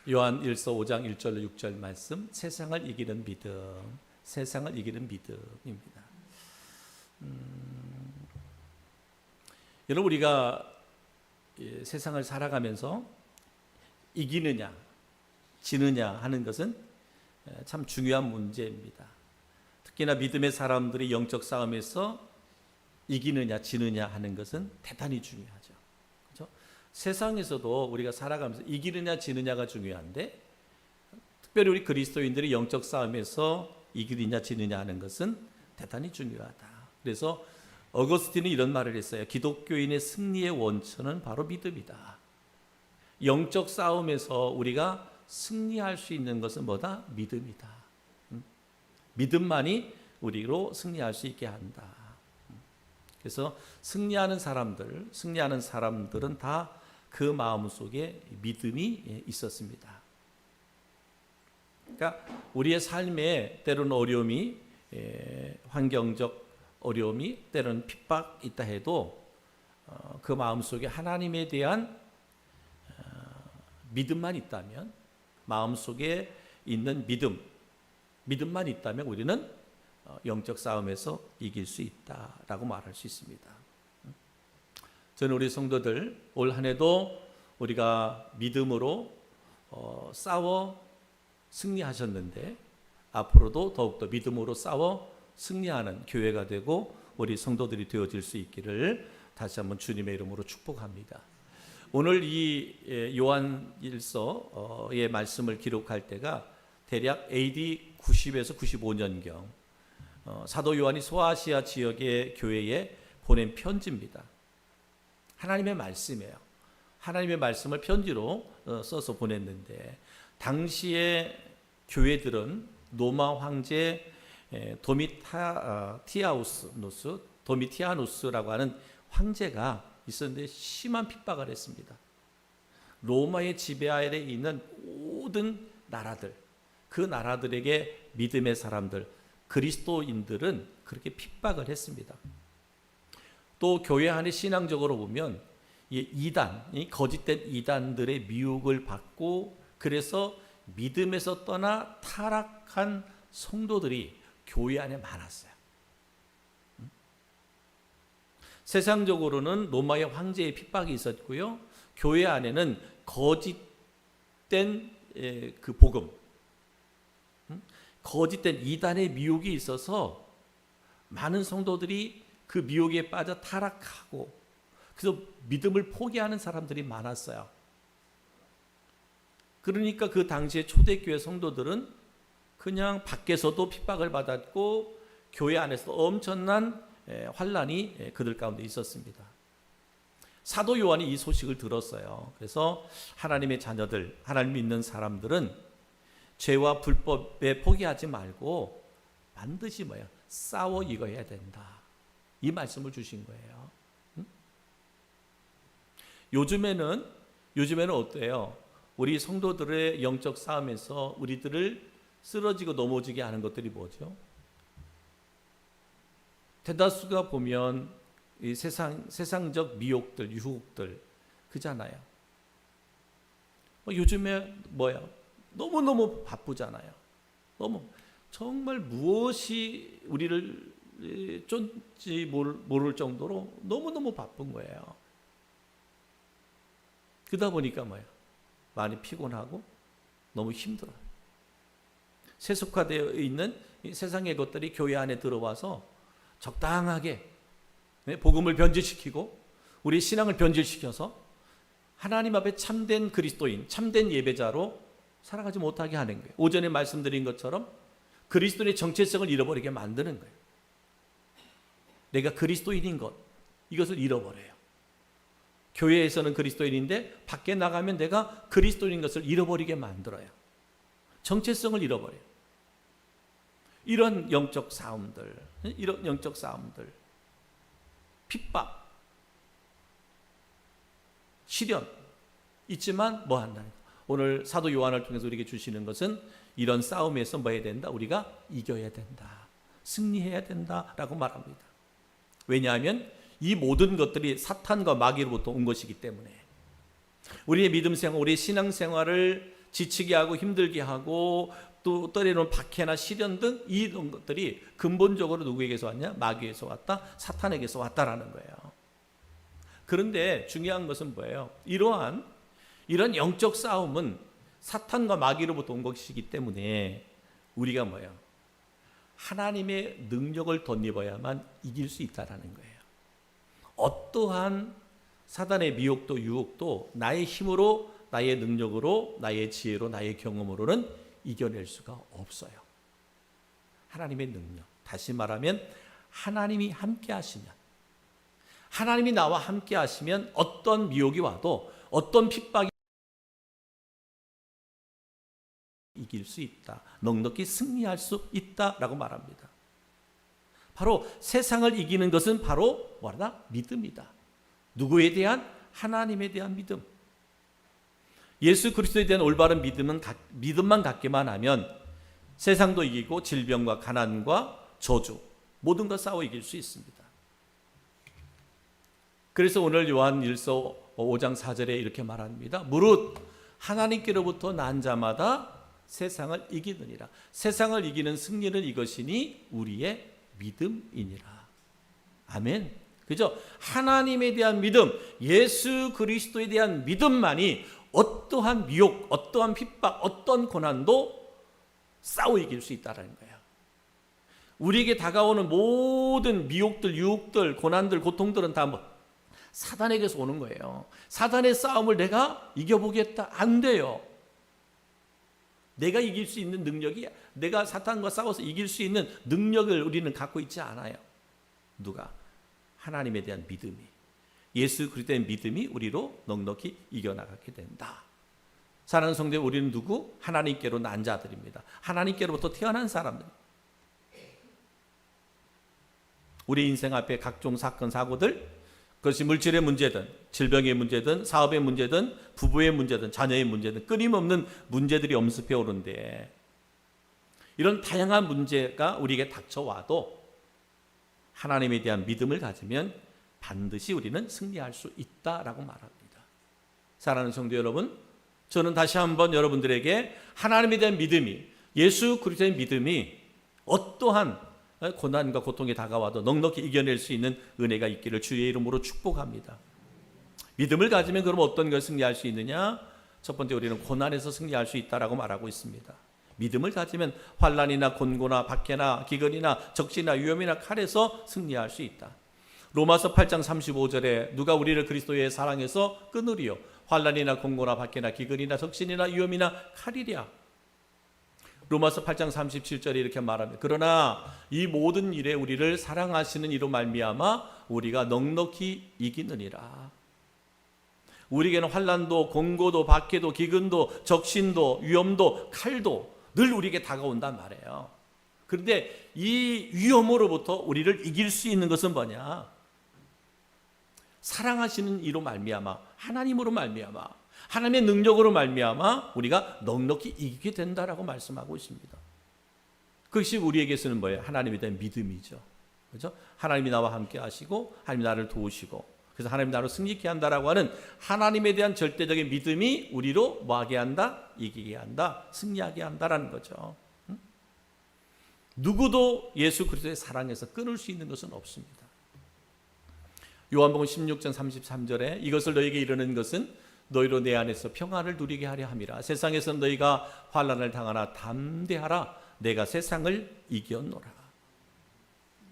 요한 1서 5장 1절로 6절 말씀, 세상을 이기는 믿음, 세상을 이기는 믿음입니다. 여러분, 우리가 세상을 살아가면서 이기느냐 지느냐 하는 것은 참 중요한 문제입니다. 특히나 믿음의 사람들이 영적 싸움에서 이기느냐 지느냐 하는 것은 대단히 중요하죠. 그렇죠? 세상에서도 우리가 살아가면서 이기느냐 지느냐가 중요한데, 특별히 우리 그리스도인들이 영적 싸움에서 이기느냐 지느냐 하는 것은 대단히 중요하다. 그래서 어거스틴은 이런 말을 했어요. 기독교인의 승리의 원천은 바로 믿음이다. 영적 싸움에서 우리가 승리할 수 있는 것은 뭐다? 믿음이다. 믿음만이 우리로 승리할 수 있게 한다. 그래서 승리하는 사람들은 다 그 마음 속에 믿음이 있었습니다. 그러니까 우리의 삶에 때로는 어려움이, 환경적 어려움이, 때로는 핍박 있다 해도 그 마음 속에 하나님에 대한 믿음만 있다면, 마음 속에 있는 믿음만 있다면 우리는 영적 싸움에서 이길 수 있다라고 말할 수 있습니다. 저는 우리 성도들 올 한 해도 우리가 믿음으로 싸워 승리하셨는데, 앞으로도 더욱더 믿음으로 싸워 승리하는 교회가 되고 우리 성도들이 되어질 수 있기를 다시 한번 주님의 이름으로 축복합니다. 오늘 이 요한일서의 말씀을 기록할 때가 대략 AD 90에서 95년경 사도 요한이 소아시아 지역의 교회에 보낸 편지입니다. 하나님의 말씀이에요. 하나님의 말씀을 편지로 써서 보냈는데, 당시의 교회들은 로마 황제 도미티아누스라고 하는 황제가 있었는데 심한 핍박을 했습니다. 로마의 지배 아래 있는 모든 나라들, 그 나라들에게 믿음의 사람들, 그리스도인들은 그렇게 핍박을 했습니다. 또 교회 안에 신앙적으로 보면 이단, 거짓된 이단들의 미혹을 받고, 그래서 믿음에서 떠나 타락한 성도들이 교회 안에 많았어요. 세상적으로는 로마의 황제의 핍박이 있었고요, 교회 안에는 거짓된 그 복음, 거짓된 이단의 미혹이 있어서 많은 성도들이 그 미혹에 빠져 타락하고, 그래서 믿음을 포기하는 사람들이 많았어요. 그러니까 그 당시에 초대교회 성도들은 그냥 밖에서도 핍박을 받았고, 교회 안에서도 엄청난 환란이 그들 가운데 있었습니다. 사도 요한이 이 소식을 들었어요. 그래서 하나님의 자녀들, 하나님 믿는 사람들은 죄와 불법에 포기하지 말고 반드시 싸워 이겨야 된다. 이 말씀을 주신 거예요. 요즘에는 어때요? 우리 성도들의 영적 싸움에서 우리들을 쓰러지고 넘어지게 하는 것들이 뭐죠? 대다수가 보면 이 세상적 미혹들, 유혹들 그잖아요. 요즘에 너무너무 바쁘잖아요. 정말 무엇이 우리를 쫓지 모를 정도로 너무너무 바쁜 거예요. 그러다 보니까 많이 피곤하고 너무 힘들어요. 세속화되어 있는 이 세상의 것들이 교회 안에 들어와서 적당하게 복음을 변질시키고 우리 신앙을 변질시켜서 하나님 앞에 참된 그리스도인, 참된 예배자로 살아가지 못하게 하는 거예요. 오전에 말씀드린 것처럼 그리스도인의 정체성을 잃어버리게 만드는 거예요. 내가 그리스도인인 것, 이것을 잃어버려요. 교회에서는 그리스도인인데 밖에 나가면 내가 그리스도인인 것을 잃어버리게 만들어요. 정체성을 잃어버려요. 이런 영적 싸움들, 핍박, 시련 있지만 뭐 한다? 오늘 사도 요한을 통해서 우리에게 주시는 것은 이런 싸움에서 뭐 해야 된다? 우리가 이겨야 된다. 승리해야 된다라고 말합니다. 왜냐하면 이 모든 것들이 사탄과 마귀로부터 온 것이기 때문에 우리의 믿음 생활, 우리의 신앙 생활을 지치게 하고 힘들게 하고 또 때로는 박해나 시련 등 이런 것들이 근본적으로 누구에게서 왔냐? 마귀에서 왔다, 사탄에게서 왔다라는 거예요. 그런데 중요한 것은 뭐예요? 이런 영적 싸움은 사탄과 마귀로부터 온 것이기 때문에 우리가 뭐예요? 하나님의 능력을 덧입어야만 이길 수 있다라는 거예요. 어떠한 사단의 미혹도 유혹도 나의 힘으로, 나의 능력으로, 나의 지혜로, 나의 경험으로는 이겨낼 수가 없어요. 하나님의 능력, 다시 말하면 하나님이 함께 하시면, 하나님이 나와 함께 하시면 어떤 미혹이 와도, 어떤 핍박이 이길 수 있다, 넉넉히 승리할 수 있다라고 말합니다. 바로 세상을 이기는 것은 바로 뭐라? 믿음이다. 누구에 대한? 하나님에 대한 믿음. 예수 그리스도에 대한 올바른 믿음만 갖기만 하면 세상도 이기고 질병과 가난과 저주 모든 것 싸워 이길 수 있습니다. 그래서 오늘 요한일서 5장 4절에 이렇게 말합니다. 무릇 하나님께로부터 난 자마다 세상을 이기느니라. 세상을 이기는 승리는 이것이니 우리의 믿음이니라. 아멘. 그죠? 하나님에 대한 믿음, 예수 그리스도에 대한 믿음만이 어떠한 미혹, 어떠한 핍박, 어떤 고난도 싸워 이길 수 있다는 거예요. 우리에게 다가오는 모든 미혹들, 유혹들, 고난들, 고통들은 다 사단에게서 오는 거예요. 사단의 싸움을 내가 이겨보겠다. 안 돼요. 내가 이길 수 있는 능력이, 내가 사탄과 싸워서 이길 수 있는 능력을 우리는 갖고 있지 않아요. 누가? 하나님에 대한 믿음이, 예수 그리스도의 믿음이 우리로 넉넉히 이겨나가게 된다. 사랑하는 성도, 우리는 누구? 하나님께로 난 자들입니다. 하나님께로부터 태어난 사람들. 우리 인생 앞에 각종 사건, 사고들, 그것이 물질의 문제든 질병의 문제든 사업의 문제든 부부의 문제든 자녀의 문제든 끊임없는 문제들이 엄습해 오는데, 이런 다양한 문제가 우리에게 닥쳐와도 하나님에 대한 믿음을 가지면 반드시 우리는 승리할 수 있다라고 말합니다. 사랑하는 성도 여러분, 저는 다시 한번 여러분들에게 하나님에 대한 믿음이, 예수 그리스도의 믿음이 어떠한 고난과 고통이 다가와도 넉넉히 이겨낼 수 있는 은혜가 있기를 주의 이름으로 축복합니다. 믿음을 가지면 그럼 어떤 걸 승리할 수 있느냐? 첫 번째, 우리는 고난에서 승리할 수 있다라고 말하고 있습니다. 믿음을 가지면 환난이나 곤고나 박해나 기근이나 적시나 위험이나 칼에서 승리할 수 있다. 로마서 8장 35절에 누가 우리를 그리스도의 사랑에서 끊으리요? 환난이나 곤고나 박해나 기근이나 적신이나 위험이나 칼이랴. 로마서 8장 37절에 이렇게 말합니다. 그러나 이 모든 일에 우리를 사랑하시는 이로 말미암아 우리가 넉넉히 이기느니라. 우리에게는 환난도 곤고도 박해도 기근도 적신도 위험도 칼도 늘 우리에게 다가온단 말이에요. 그런데 이 위험으로부터 우리를 이길 수 있는 것은 뭐냐? 사랑하시는 이로 말미암아, 하나님으로 말미암아, 하나님의 능력으로 말미암아 우리가 넉넉히 이기게 된다라고 말씀하고 있습니다. 그것이 우리에게서는 뭐예요? 하나님에 대한 믿음이죠. 그렇죠? 하나님이 나와 함께 하시고 하나님이 나를 도우시고 그래서 하나님이 나를 승리케 한다라고 하는 하나님에 대한 절대적인 믿음이 우리로 뭐하게 한다? 이기게 한다, 승리하게 한다라는 거죠. 누구도 예수 그리스도의 사랑에서 끊을 수 있는 것은 없습니다. 요한복음 16장 33절에 이것을 너에게 이르는 것은 너희로 내 안에서 평안을 누리게 하려 함이라. 세상에서 너희가 환난을 당하나 담대하라. 내가 세상을 이겼노라.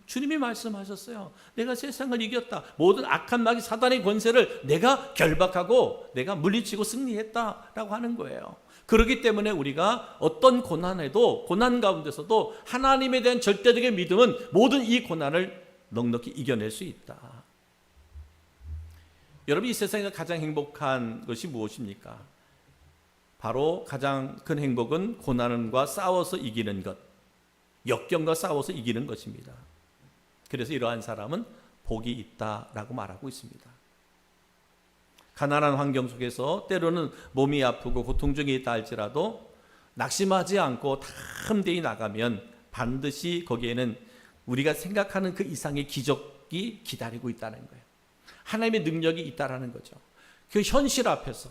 주님이 말씀하셨어요. 내가 세상을 이겼다. 모든 악한 마귀 사단의 권세를 내가 결박하고 내가 물리치고 승리했다라고 하는 거예요. 그렇기 때문에 우리가 어떤 고난에도, 고난 가운데서도 하나님에 대한 절대적인 믿음은 모든 이 고난을 넉넉히 이겨낼 수 있다. 여러분, 이 세상에서 가장 행복한 것이 무엇입니까? 바로 가장 큰 행복은 고난과 싸워서 이기는 것, 역경과 싸워서 이기는 것입니다. 그래서 이러한 사람은 복이 있다라고 말하고 있습니다. 가난한 환경 속에서 때로는 몸이 아프고 고통 중에 있다 할지라도 낙심하지 않고 담대히 나가면 반드시 거기에는 우리가 생각하는 그 이상의 기적이 기다리고 있다는 거예요. 하나님의 능력이 있다라는 거죠. 그 현실 앞에서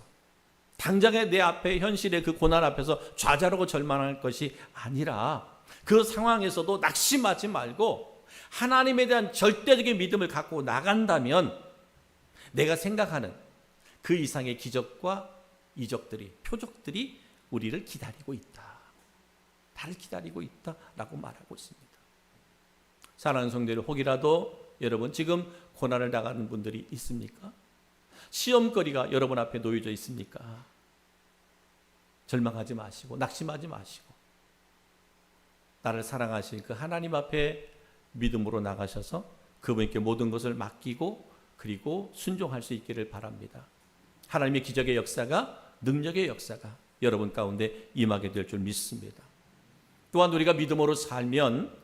당장에 내 앞에 현실의 그 고난 앞에서 좌절하고 절망할 것이 아니라 그 상황에서도 낙심하지 말고 하나님에 대한 절대적인 믿음을 갖고 나간다면 내가 생각하는 그 이상의 기적과 이적들이, 표적들이 우리를 기다리고 있다. 나를 기다리고 있다라고 말하고 있습니다. 사랑하는 성도들, 혹이라도 여러분 지금 고난을 당하는 분들이 있습니까? 시험거리가 여러분 앞에 놓여져 있습니까? 절망하지 마시고 낙심하지 마시고 나를 사랑하신 그 하나님 앞에 믿음으로 나가셔서 그분께 모든 것을 맡기고 그리고 순종할 수 있기를 바랍니다. 하나님의 기적의 역사가, 능력의 역사가 여러분 가운데 임하게 될 줄 믿습니다. 또한 우리가 믿음으로 살면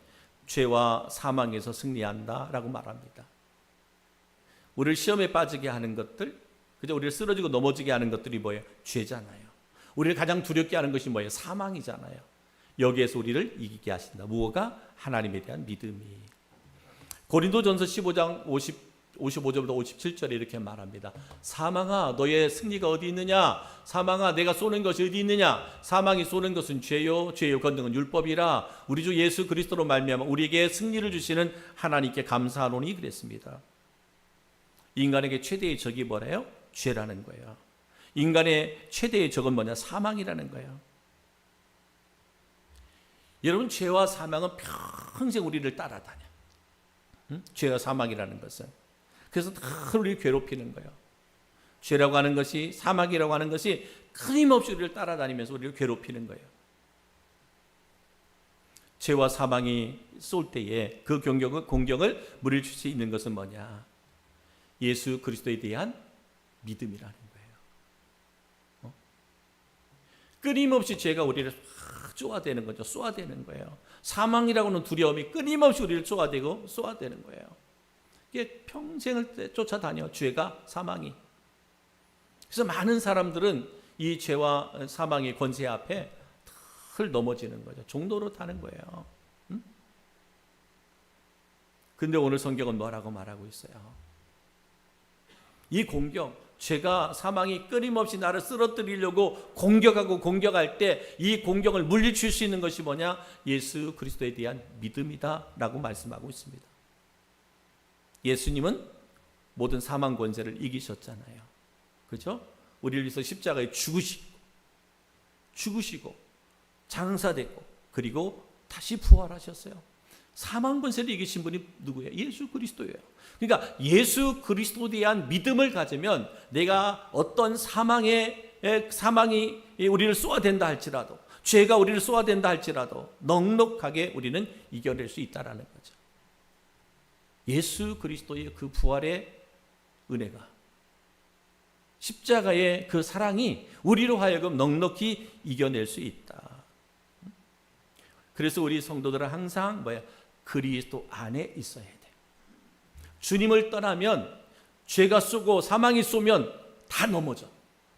죄와 사망에서 승리한다라고 말합니다. 우리를 시험에 빠지게 하는 것들, 그저 우리를 쓰러지고 넘어지게 하는 것들이 뭐예요? 죄잖아요. 우리를 가장 두렵게 하는 것이 뭐예요? 사망이잖아요. 여기에서 우리를 이기게 하신다. 무엇가? 하나님에 대한 믿음이. 고린도전서 15장 55절부터 57절에 이렇게 말합니다. 사망아, 너의 승리가 어디 있느냐? 사망아, 내가 쏘는 것이 어디 있느냐? 사망이 쏘는 것은 죄요, 죄요 건능은 율법이라. 우리 주 예수 그리스도로 말미암아 우리에게 승리를 주시는 하나님께 감사하노니 그랬습니다. 인간에게 최대의 적이 뭐래요? 죄라는 거예요. 인간의 최대의 적은 뭐냐? 사망이라는 거예요. 여러분, 죄와 사망은 평생 우리를 따라다녀. 죄와 사망이라는 것은. 그래서 늘 우리를 괴롭히는 거예요. 죄라고 하는 것이, 사망이라고 하는 것이 끊임없이 우리를 따라다니면서 우리를 괴롭히는 거예요. 죄와 사망이 쏠 때에 그 공격을 물리칠 수 있는 것은 뭐냐? 예수 그리스도에 대한 믿음이라는 거예요. 끊임없이 죄가 우리를 쏘아대는 거죠. 쏘아대는 거예요. 사망이라고 하는 두려움이 끊임없이 우리를 쏘아대는 거예요. 이게 평생을 쫓아다녀, 죄가, 사망이. 그래서 많은 사람들은 이 죄와 사망의 권세 앞에 늘 넘어지는 거죠. 종로로 타는 거예요. 근데 오늘 성경은 뭐라고 말하고 있어요? 이 공격, 죄가, 사망이 끊임없이 나를 쓰러뜨리려고 공격할 때 이 공격을 물리칠 수 있는 것이 뭐냐? 예수 그리스도에 대한 믿음이다 라고 말씀하고 있습니다. 예수님은 모든 사망 권세를 이기셨잖아요. 그렇죠? 우리를 위해서 십자가에 죽으시고 장사되고 그리고 다시 부활하셨어요. 사망 권세를 이기신 분이 누구예요? 예수 그리스도예요. 그러니까 예수 그리스도에 대한 믿음을 가지면 내가 어떤 사망이 우리를 쏘아댄다 할지라도, 죄가 우리를 쏘아댄다 할지라도 넉넉하게 우리는 이겨낼 수 있다라는 거죠. 예수 그리스도의 그 부활의 은혜가, 십자가의 그 사랑이 우리로 하여금 넉넉히 이겨낼 수 있다. 그래서 우리 성도들은 항상 그리스도 안에 있어야 돼. 주님을 떠나면, 죄가 쏘고 사망이 쏘면 다 넘어져.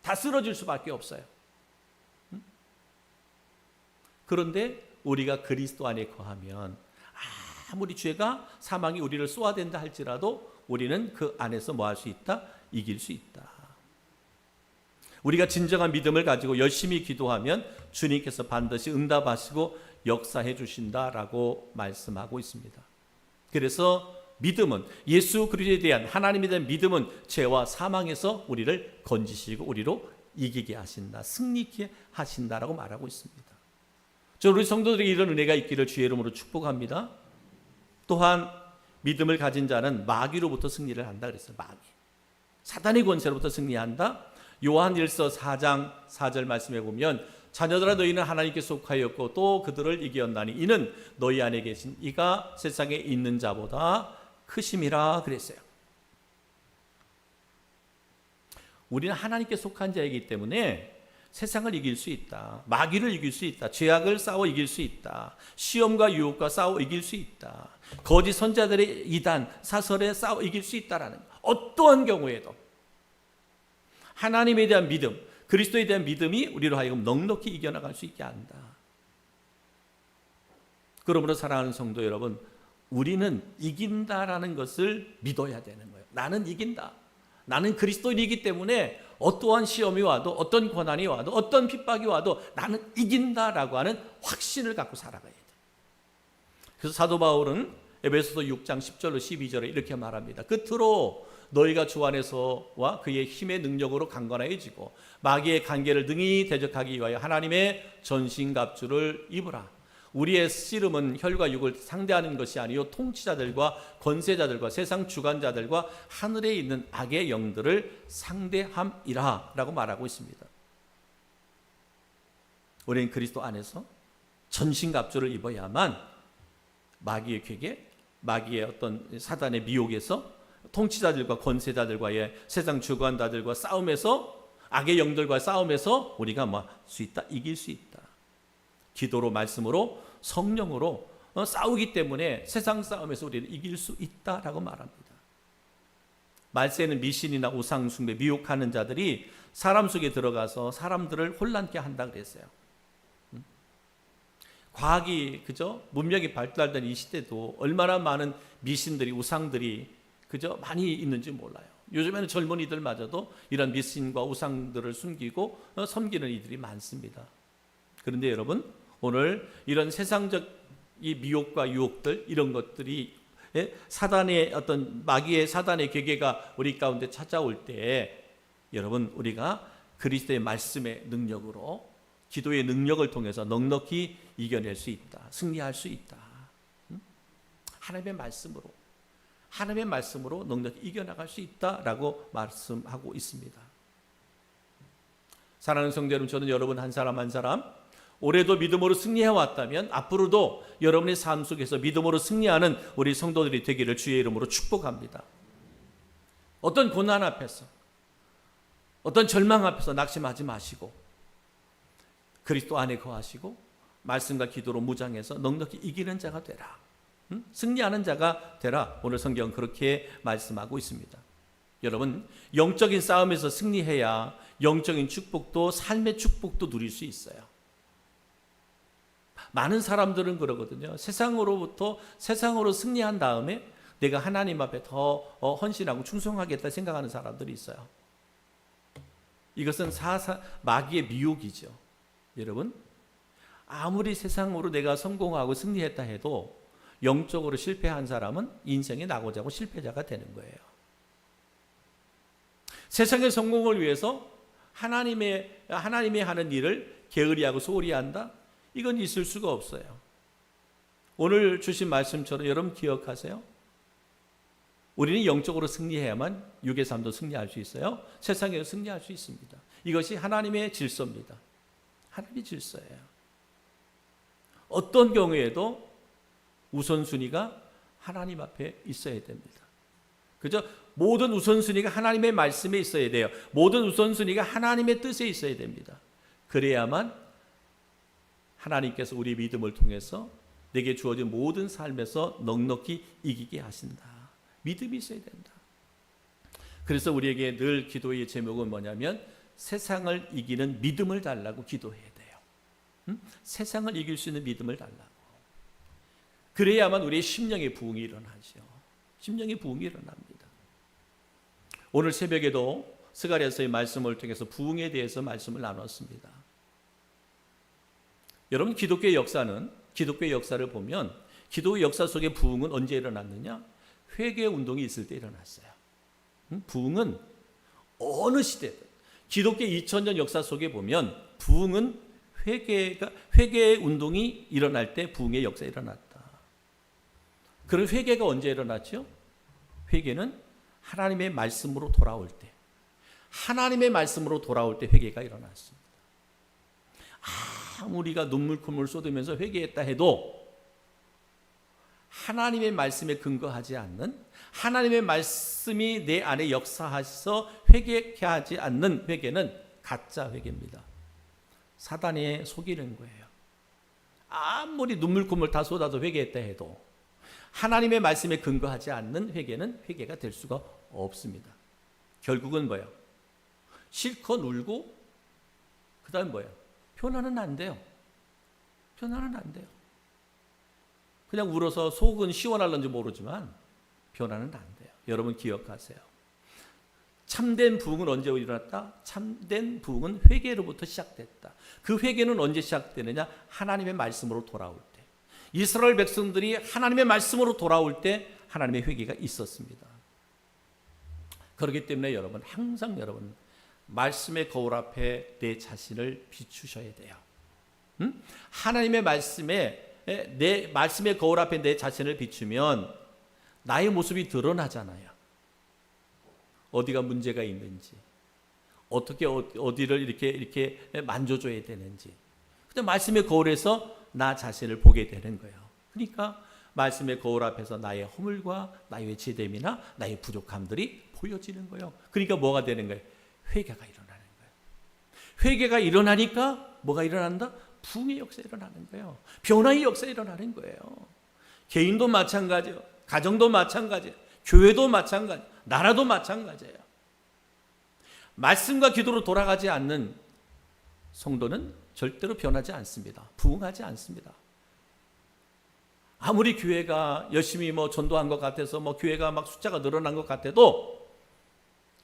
다 쓰러질 수밖에 없어요. 그런데 우리가 그리스도 안에 거하면 아무리 죄가, 사망이 우리를 쏘아댄다 할지라도 우리는 그 안에서 뭐 할 수 있다? 이길 수 있다. 우리가 진정한 믿음을 가지고 열심히 기도하면 주님께서 반드시 응답하시고 역사해 주신다라고 말씀하고 있습니다. 그래서 믿음은, 예수 그리스도에 대한, 하나님에 대한 믿음은 죄와 사망에서 우리를 건지시고 우리로 이기게 하신다, 승리케 하신다라고 말하고 있습니다. 저 우리 성도들에게 이런 은혜가 있기를 주의 이름으로 축복합니다. 또한 믿음을 가진 자는 마귀로부터 승리를 한다 그랬어요. 마귀, 사단의 권세로부터 승리한다. 요한일서 4장 4절 말씀해 보면, 자녀들아 너희는 하나님께 속하였고 또 그들을 이겼나니 이는 너희 안에 계신 이가 세상에 있는 자보다 크심이라 그랬어요. 우리는 하나님께 속한 자이기 때문에 세상을 이길 수 있다. 마귀를 이길 수 있다. 죄악을 싸워 이길 수 있다. 시험과 유혹과 싸워 이길 수 있다. 거짓 선자들의 이단, 사설에 싸워 이길 수 있다라는, 어떠한 경우에도 하나님에 대한 믿음, 그리스도에 대한 믿음이 우리로 하여금 넉넉히 이겨나갈 수 있게 한다. 그러므로 사랑하는 성도 여러분, 우리는 이긴다라는 것을 믿어야 되는 거예요. 나는 이긴다. 나는 그리스도인이기 때문에 어떠한 시험이 와도 어떤 고난이 와도 어떤 핍박이 와도 나는 이긴다라고 하는 확신을 갖고 살아가야 돼. 그래서 사도 바울은 에베소서 6장 10절로 12절에 이렇게 말합니다. 끝으로 너희가 주 안에서와 그의 힘의 능력으로 강건해지고 마귀의 관계를 능히 대적하기 위하여 하나님의 전신갑주를 입으라. 우리의 씨름은 혈과 육을 상대하는 것이 아니요 통치자들과 권세자들과 세상 주관자들과 하늘에 있는 악의 영들을 상대함이라 라고 말하고 있습니다. 우리는 그리스도 안에서 전신갑주를 입어야만 마귀의 괴계, 마귀의 어떤 사단의 미혹에서 통치자들과 권세자들과의 세상 주관자들과 싸움에서 악의 영들과 싸움에서 우리가 수 있다, 이길 수 있다. 기도로 말씀으로 성령으로 싸우기 때문에 세상 싸움에서 우리는 이길 수 있다라고 말합니다. 말세는 미신이나 우상 숭배, 미혹하는 자들이 사람 속에 들어가서 사람들을 혼란케 한다 그랬어요. 과학이 그죠? 문명이 발달된 이 시대도 얼마나 많은 미신들이 우상들이 그죠? 많이 있는지 몰라요. 요즘에는 젊은이들마저도 이런 미신과 우상들을 숨기고 섬기는 이들이 많습니다. 그런데 여러분, 오늘 이런 세상적 이 미혹과 유혹들 이런 것들이 사단의 어떤 마귀의 사단의 계계가 우리 가운데 찾아올 때 여러분 우리가 그리스도의 말씀의 능력으로 기도의 능력을 통해서 넉넉히 이겨낼 수 있다. 승리할 수 있다. 하나님의 말씀으로 넉넉히 이겨나갈 수 있다라고 말씀하고 있습니다. 사랑하는 성도 여러분, 저는 여러분 한 사람 한 사람 올해도 믿음으로 승리해 왔다면 앞으로도 여러분의 삶 속에서 믿음으로 승리하는 우리 성도들이 되기를 주의 이름으로 축복합니다. 어떤 고난 앞에서 어떤 절망 앞에서 낙심하지 마시고 그리스도 안에 거하시고 말씀과 기도로 무장해서 넉넉히 이기는 자가 되라. 승리하는 자가 되라. 오늘 성경은 그렇게 말씀하고 있습니다. 여러분, 영적인 싸움에서 승리해야 영적인 축복도 삶의 축복도 누릴 수 있어요. 많은 사람들은 그러거든요. 세상으로 승리한 다음에 내가 하나님 앞에 더 헌신하고 충성하겠다 생각하는 사람들이 있어요. 이것은 마귀의 미혹이죠. 여러분, 아무리 세상으로 내가 성공하고 승리했다 해도 영적으로 실패한 사람은 인생에 나고자고 실패자가 되는 거예요. 세상의 성공을 위해서 하나님의 하는 일을 게으리하고 소홀히 한다? 이건 있을 수가 없어요. 오늘 주신 말씀처럼 여러분 기억하세요. 우리는 영적으로 승리해야만 육의 삶도 승리할 수 있어요. 세상에서 승리할 수 있습니다. 이것이 하나님의 질서입니다. 하나님의 질서예요. 어떤 경우에도 우선순위가 하나님 앞에 있어야 됩니다. 그죠? 모든 우선순위가 하나님의 말씀에 있어야 돼요. 모든 우선순위가 하나님의 뜻에 있어야 됩니다. 그래야만 하나님께서 우리 믿음을 통해서 내게 주어진 모든 삶에서 넉넉히 이기게 하신다. 믿음이 있어야 된다. 그래서 우리에게 늘 기도의 제목은 뭐냐면 세상을 이기는 믿음을 달라고 기도해야 돼요. 세상을 이길 수 있는 믿음을 달라고. 그래야만 우리의 심령의 부흥이 일어나죠. 심령의 부흥이 일어납니다. 오늘 새벽에도 스가랴서의 말씀을 통해서 부흥에 대해서 말씀을 나눴습니다. 여러분, 기독교의 역사를 보면 기독의 역사 속에 부흥은 언제 일어났느냐? 회개 운동이 있을 때 일어났어요. 부흥은 어느 시대든 기독교 2000년 역사 속에 보면 부흥은 회개 운동이 일어날 때 부흥의 역사가 일어났다. 그런 회개가 언제 일어났죠? 회개는 하나님의 말씀으로 돌아올 때, 하나님의 말씀으로 돌아올 때 회개가 일어났습니다. 우리가 눈물 콧물 쏟으면서 회개했다 해도 하나님의 말씀에 근거하지 않는, 하나님의 말씀이 내 안에 역사하셔서 회개하지 않는 회개는 가짜 회개입니다. 사단이 속이는 거예요. 아무리 눈물 콧물 다 쏟아서 회개했다 해도 하나님의 말씀에 근거하지 않는 회개는 회개가 될 수가 없습니다. 결국은 뭐예요? 실컷 울고 그 다음 뭐예요? 변화는 안 돼요. 변화는 안 돼요. 그냥 울어서 속은 시원할런지 모르지만 변화는 안 돼요. 여러분 기억하세요. 참된 부흥은 언제 일어났다? 참된 부흥은 회개로부터 시작됐다. 그 회개는 언제 시작되느냐? 하나님의 말씀으로 돌아올 때. 이스라엘 백성들이 하나님의 말씀으로 돌아올 때 하나님의 회개가 있었습니다. 그렇기 때문에 여러분, 항상 여러분 말씀의 거울 앞에 내 자신을 비추셔야 돼요. 하나님의 내 말씀의 거울 앞에 내 자신을 비추면 나의 모습이 드러나잖아요. 어디가 문제가 있는지, 어떻게 어디를 이렇게 만져줘야 되는지. 근데 말씀의 거울에서 나 자신을 보게 되는 거예요. 그러니까 말씀의 거울 앞에서 나의 허물과 나의 죄됨이나 나의 부족함들이 보여지는 거예요. 그러니까 뭐가 되는 거예요? 회개가 일어나는 거예요. 회개가 일어나니까 뭐가 일어난다? 부흥의 역사가 일어나는 거예요. 변화의 역사가 일어나는 거예요. 개인도 마찬가지예요. 가정도 마찬가지예요. 교회도 마찬가지예요. 나라도 마찬가지예요. 말씀과 기도로 돌아가지 않는 성도는 절대로 변하지 않습니다. 부흥하지 않습니다. 아무리 교회가 열심히 전도한 것 같아서 교회가 막 숫자가 늘어난 것 같아도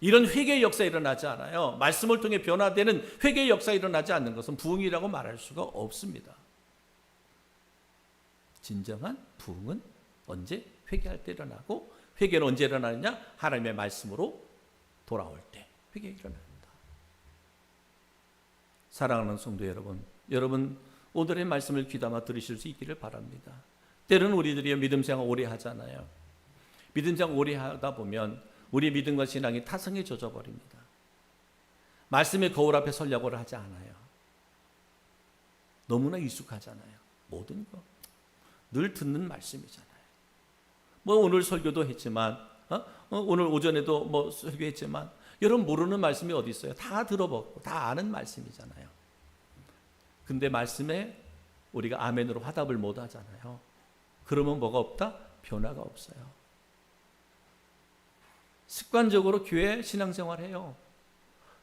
이런 회개의 역사가 일어나지 않아요. 말씀을 통해 변화되는 회개의 역사가 일어나지 않는 것은 부흥이라고 말할 수가 없습니다. 진정한 부흥은 언제? 회개할 때 일어나고, 회개는 언제 일어나느냐? 하나님의 말씀으로 돌아올 때 회개가 일어납니다. 사랑하는 성도 여러분 오늘의 말씀을 귀담아 들으실 수 있기를 바랍니다. 때로는 우리들이 믿음 생활 오래 하잖아요. 믿음 생활 오래 하다 보면 우리 믿음과 신앙이 타성에 젖어버립니다. 말씀의 거울 앞에 서려고 하지 않아요. 너무나 익숙하잖아요. 모든 거 늘 듣는 말씀이잖아요. 오늘 설교도 했지만, 오늘 오전에도 설교했지만, 여러분 모르는 말씀이 어디 있어요? 다 들어보고 다 아는 말씀이잖아요. 근데 말씀에 우리가 아멘으로 화답을 못 하잖아요. 그러면 뭐가 없다? 변화가 없어요. 습관적으로 교회 신앙생활해요.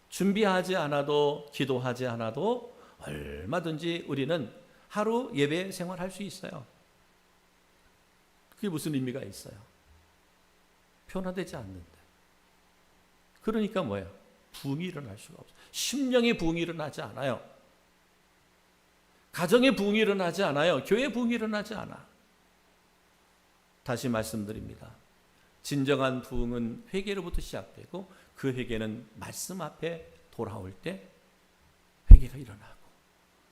준비하지 않아도, 기도하지 않아도 얼마든지 우리는 하루 예배 생활할 수 있어요. 그게 무슨 의미가 있어요? 변화되지 않는데. 그러니까 뭐예요? 부흥이 일어날 수가 없어요. 심령의 부흥이 일어나지 않아요. 가정의 부흥이 일어나지 않아요. 교회의 부흥이 일어나지 않아. 다시 말씀드립니다. 진정한 부흥은 회개로부터 시작되고, 그 회개는 말씀 앞에 돌아올 때 회개가 일어나고,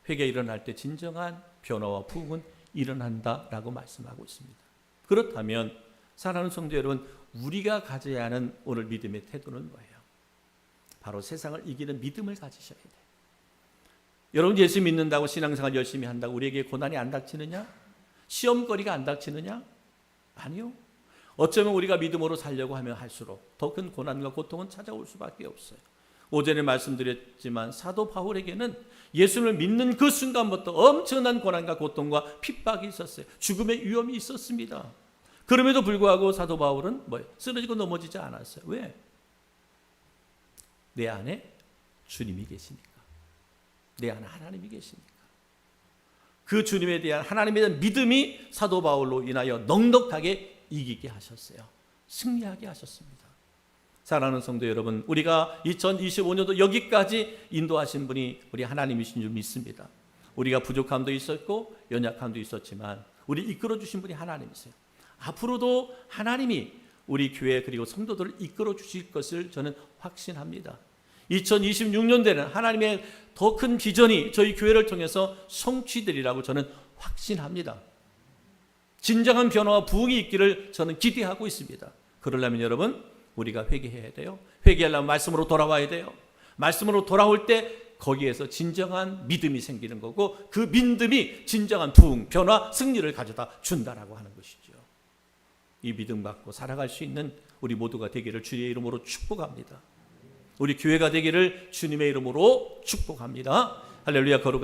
회개가 일어날 때 진정한 변화와 부흥은 일어난다라고 말씀하고 있습니다. 그렇다면 사랑하는 성도 여러분, 우리가 가져야 하는 오늘 믿음의 태도는 뭐예요? 바로 세상을 이기는 믿음을 가지셔야 돼요. 여러분 예수 믿는다고 신앙생활 열심히 한다고 우리에게 고난이 안 닥치느냐? 시험거리가 안 닥치느냐? 아니요. 어쩌면 우리가 믿음으로 살려고 하면 할수록 더 큰 고난과 고통은 찾아올 수밖에 없어요. 오전에 말씀드렸지만 사도 바울에게는 예수를 믿는 그 순간부터 엄청난 고난과 고통과 핍박이 있었어요. 죽음의 위험이 있었습니다. 그럼에도 불구하고 사도 바울은 쓰러지고 넘어지지 않았어요. 왜? 내 안에 주님이 계시니까. 내 안에 하나님이 계시니까. 그 주님에 대한 하나님에 대한 믿음이 사도 바울로 인하여 넉넉하게 이기게 하셨어요. 승리하게 하셨습니다. 사랑하는 성도 여러분, 우리가 2025년도 여기까지 인도하신 분이 우리 하나님이신 줄 믿습니다. 우리가 부족함도 있었고 연약함도 있었지만 우리 이끌어 주신 분이 하나님이세요. 앞으로도 하나님이 우리 교회 그리고 성도들을 이끌어 주실 것을 저는 확신합니다. 2026년대는 하나님의 더 큰 비전이 저희 교회를 통해서 성취되리라고 저는 확신합니다. 진정한 변화와 부흥이 있기를 저는 기대하고 있습니다. 그러려면 여러분, 우리가 회개해야 돼요. 회개하려면 말씀으로 돌아와야 돼요. 말씀으로 돌아올 때 거기에서 진정한 믿음이 생기는 거고, 그 믿음이 진정한 부흥, 변화, 승리를 가져다 준다라고 하는 것이죠. 이 믿음 갖고 살아갈 수 있는 우리 모두가 되기를 주의 이름으로 축복합니다. 우리 교회가 되기를 주님의 이름으로 축복합니다. 할렐루야. 거룩한